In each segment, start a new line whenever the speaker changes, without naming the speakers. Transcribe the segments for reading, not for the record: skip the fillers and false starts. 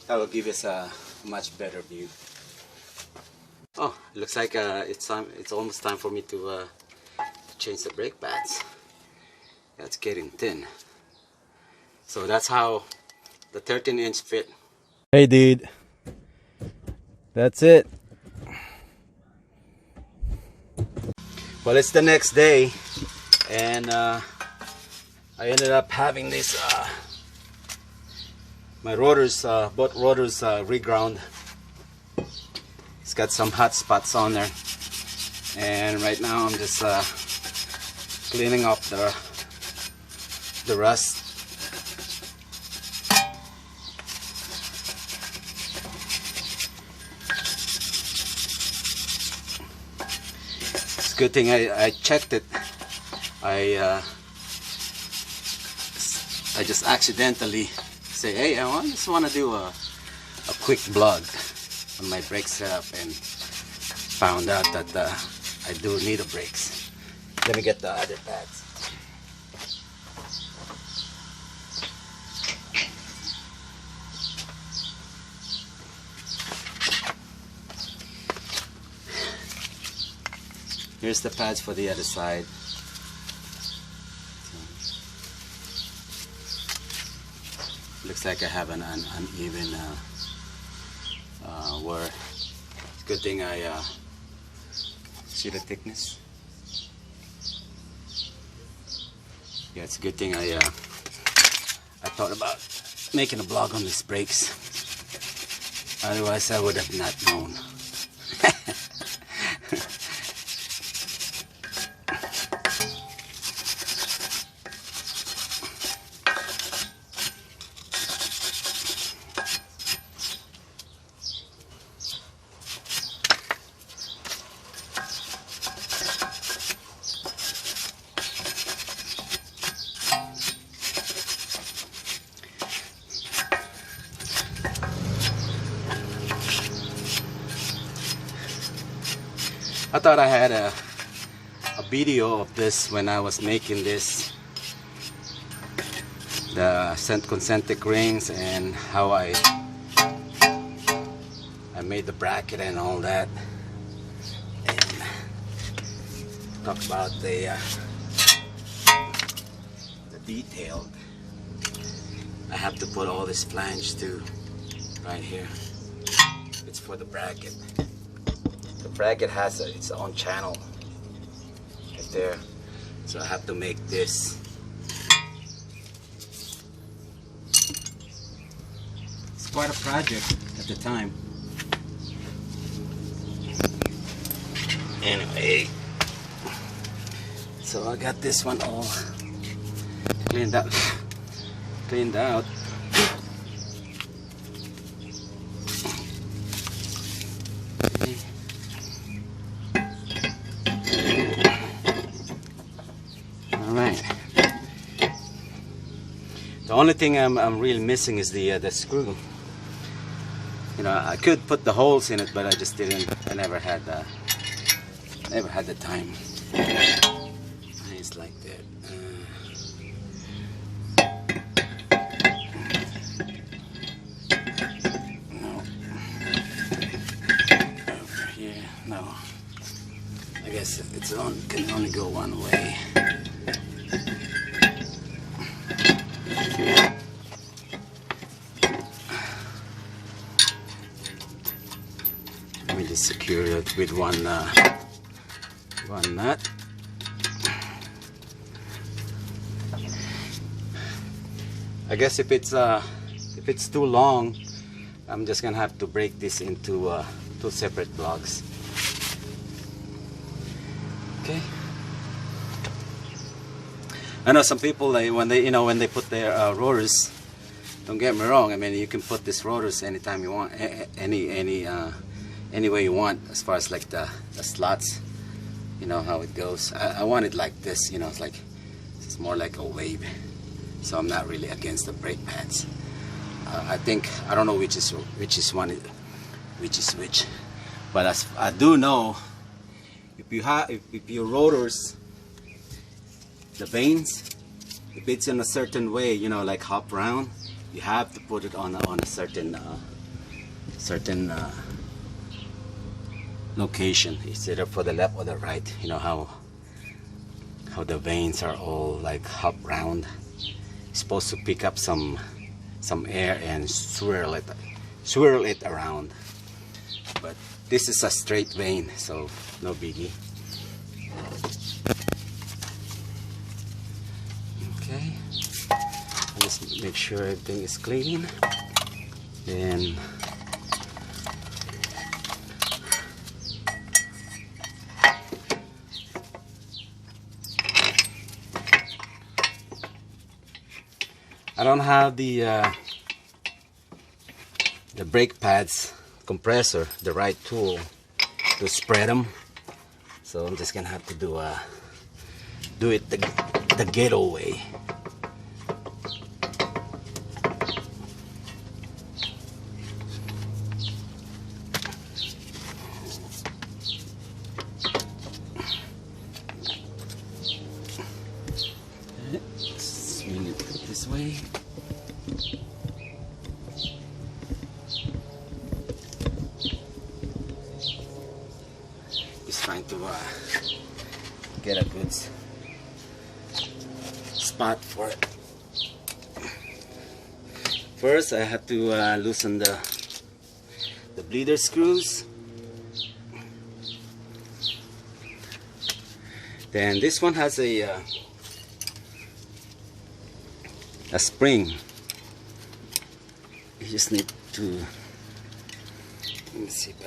That will give us a much better view. Oh, it looks like it's almost time for me to change the brake pads. That's getting thin. So that's how the 13-inch fit. Hey dude, that's it. Well, it's the next day, and I ended up having this my rotors, both rotors reground. It's got some hot spots on there, and right now I'm just cleaning up the rust. It's a good thing I checked it. I just accidentally say, hey, I just want to do a quick vlog on my brake setup, and found out that I do need a brakes. Let me get the other pads. Here's the pads for the other side. Looks like I have an uneven wear. It's a good thing I see the thickness. Yeah, it's a good thing I thought about making a vlog on these brakes. Otherwise, I would have not known. I thought I had a video of this when I was making this, the concentric rings, and how I made the bracket and all that, and talk about the detail. I have to put all this flange too right here. It's for the bracket. The bracket has its own channel right there, so I have to make this. It's quite a project at the time. Anyway, so I got this one all cleaned out. The only thing I'm really missing is the screw. You know, I could put the holes in it, but I just didn't. I never had the time. It's like that. No. Over here, no. I guess it can only go one way. Let me just secure it with one nut. I guess if it's too long, I'm just gonna have to break this into two separate blocks. Okay. I know some people, when they put their rotors. Don't get me wrong. I mean, you can put these rotors anytime you want, any way you want, as far as like the slots. You know how it goes. I want it like this. You know, it's more like a wave. So I'm not really against the brake pads. I don't know which is which. But as I do know, if your rotors, the vanes, if it's in a certain way, you know, like hop round, you have to put it on a certain certain location. It's either for the left or the right. You know how the veins are all like hop round. It's supposed to pick up some air and swirl it around. But this is a straight vein, so no biggie. Okay, just make sure everything is clean. Then I don't have the brake pads compressor, the right tool to spread them, so I'm just gonna have to do it the ghetto way. Swing it this way. Just trying to get a good spot for it. First, I have to loosen the bleeder screws. Then this one has a spring. You just need to, let me see if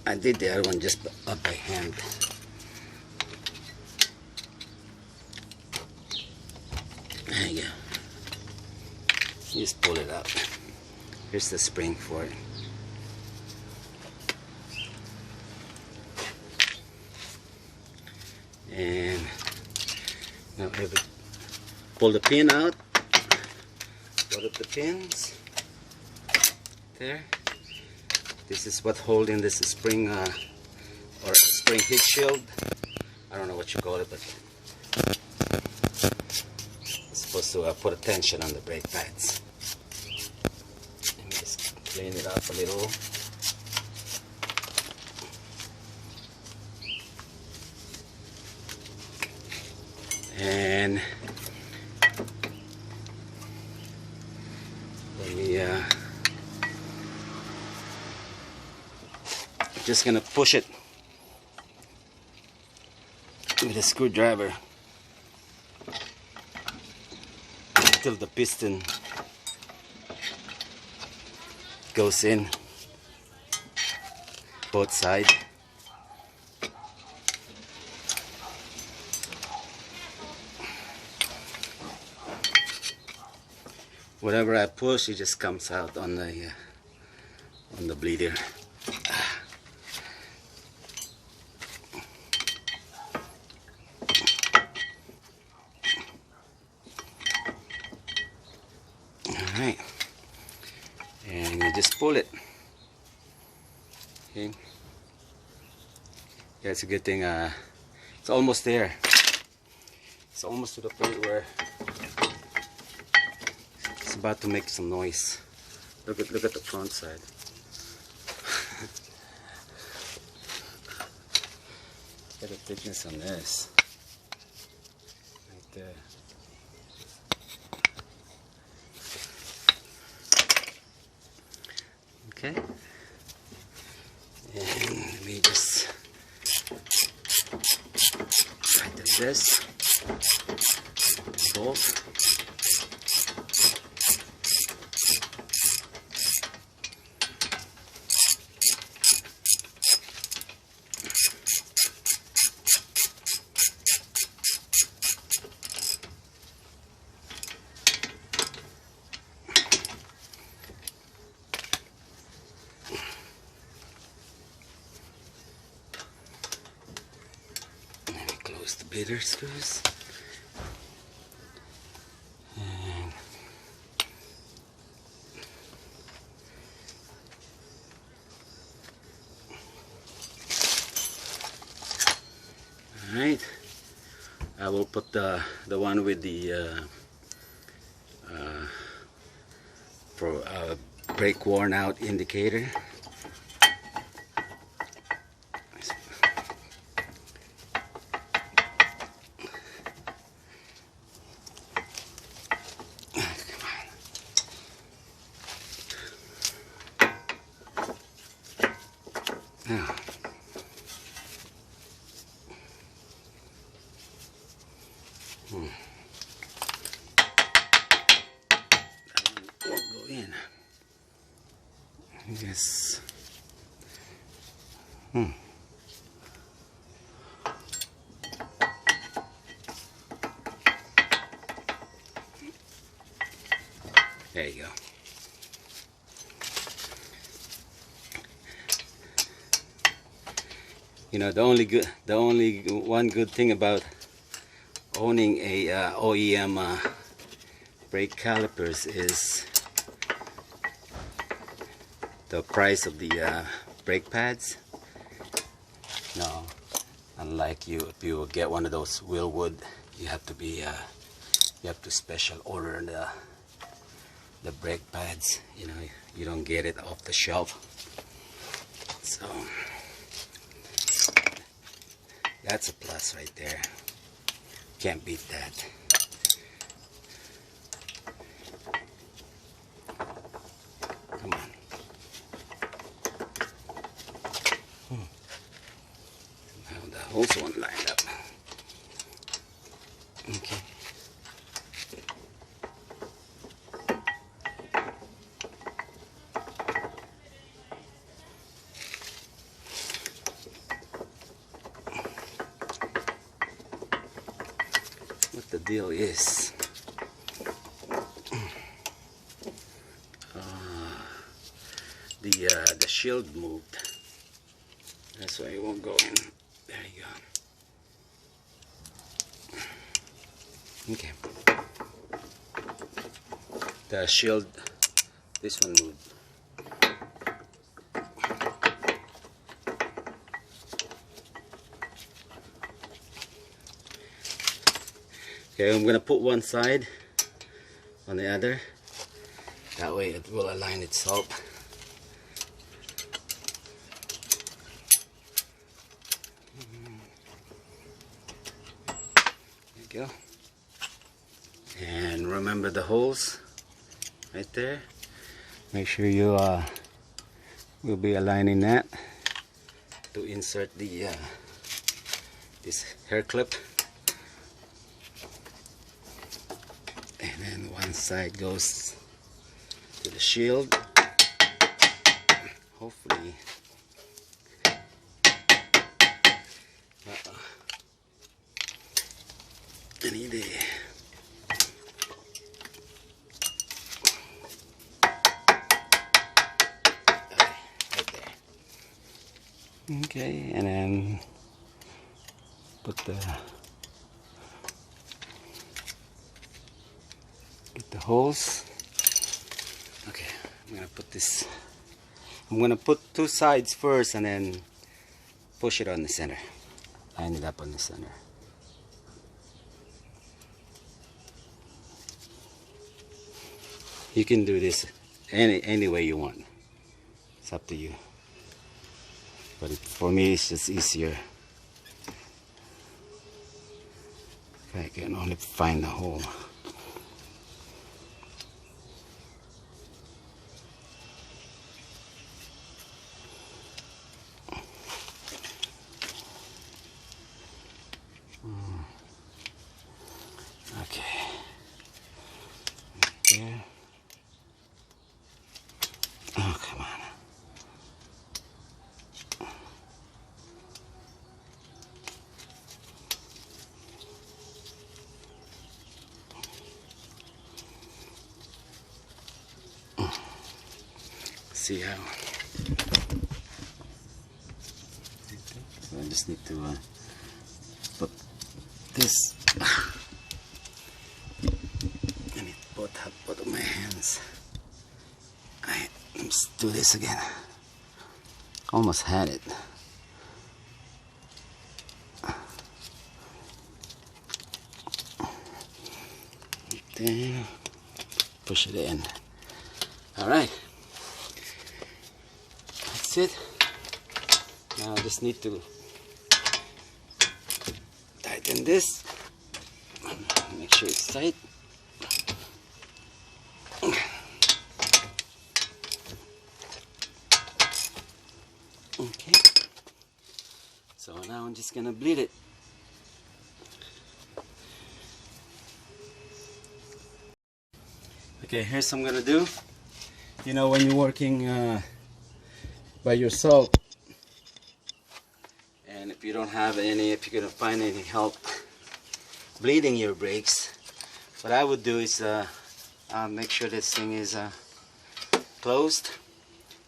I did the other one just up by hand. There you go. You just pull it up. Here's the spring for it. And now pull the pin out. Put up the pins. There. This is what holding this spring or spring heat shield. I don't know what you call it, but it's supposed to put a tension on the brake pads. Let me just clean it up a little. And let me just gonna push it with a screwdriver until the piston goes in both sides. Whatever I push, it just comes out on the bleeder. Alright, and you just pull it. Okay, yeah, it's a good thing. It's almost there. It's almost to the point where it's about to make some noise. Look at the front side. Look at the thickness on this. Right there. Okay. And let me just tighten this bolt. The bleeder screws. And all right, I will put the one with the for brake worn out indicator. Now, that one won't go in. Yes. There you go. You know, the only one good thing about owning a OEM brake calipers is the price of the brake pads. No, unlike if you get one of those Willwood, you have to special order the brake pads. You know, you don't get it off the shelf. So that's a plus right there. Can't beat that. Come on. Now the hose won't line up. Okay. What the deal is, the shield moved. That's why it won't go in. There you go. Okay. The shield, this one moved. Okay, I'm gonna put one side on the other. That way it will align itself. There you go. And remember the holes right there. Make sure you will be aligning that to insert the this hair clip. And then one side goes to the shield. Hopefully. Any day. Right there. Okay, and then put get the holes. Okay, I'm gonna put this. I'm gonna put two sides first and then push it on the center. Line it up on the center. You can do this any way you want. It's up to you. But for me, it's just easier if I can only find the hole. Okay. There. Oh, come on. See how? I just need to put this. I need to put both of my hands. Let's do this again. Almost had it. Then push it in. All right, that's it. Now I just need to tighten this. Make sure it's tight. Okay, so now I'm just gonna bleed it. Okay, here's what I'm gonna do. You know, when you're working by yourself, and if you don't have any, if you're gonna find any help bleeding your brakes, what I would do is make sure this thing is closed,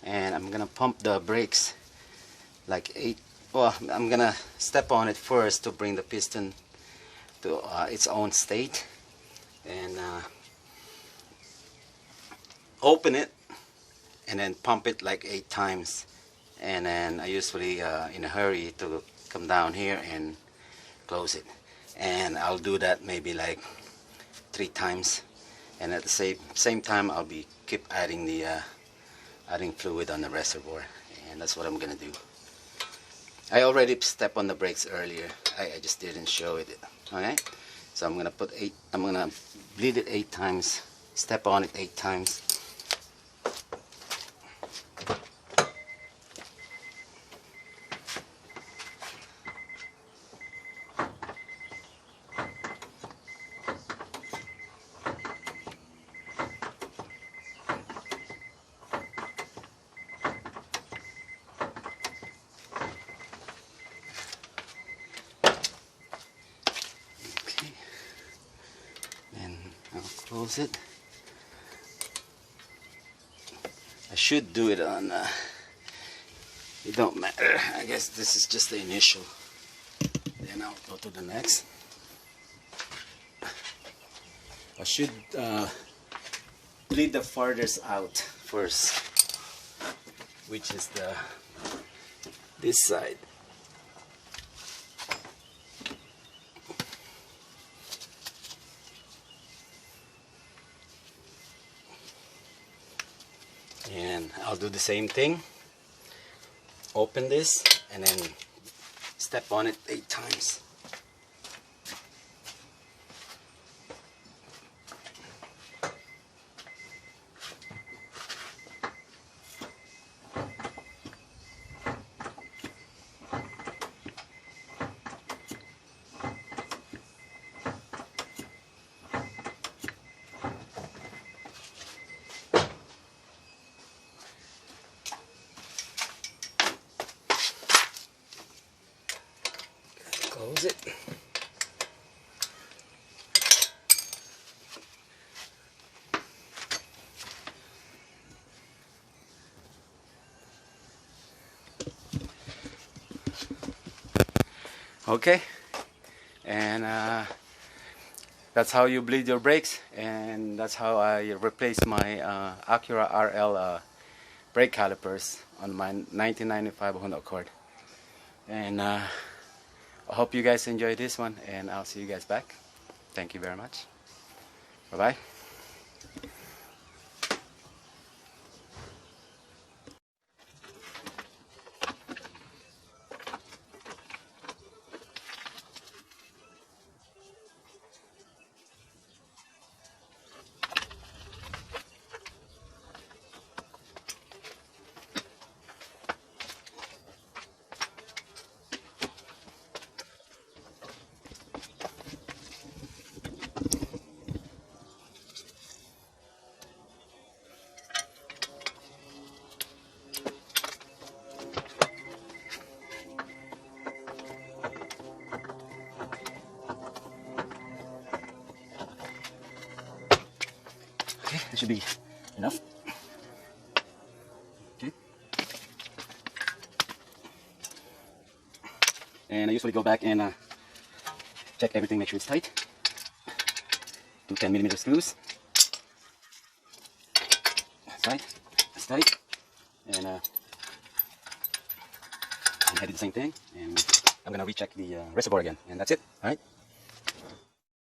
and I'm gonna pump the brakes like 8. Well, I'm gonna step on it first to bring the piston to its own state, and open it, and then pump it like 8 times. And then I usually in a hurry to come down here and close it, and I'll do that maybe like 3 times, and at the same time I'll be keep adding the adding fluid on the reservoir, and that's what I'm gonna do. I already stepped on the brakes earlier. I just didn't show it. Okay, so I'm gonna put 8. I'm gonna bleed it 8 times. Step on it 8 times. Close it. I should do it on it don't matter. I guess this is just the initial, then I'll go to the next. I should bleed the farthest out first, which is this side. And I'll do the same thing. Open this and then step on it 8 times. Close it. Okay, and that's how you bleed your brakes, and that's how I replaced my Acura RL brake calipers on my 1995 Honda Accord. And I hope you guys enjoyed this one, and I'll see you guys back. Thank you very much. Bye-bye. Okay, that should be enough. Okay. And I usually go back and check everything, make sure it's tight. 2 10mm screws. That's tight. That's tight. And I did the same thing. And I'm gonna recheck the reservoir again. And that's it. All right.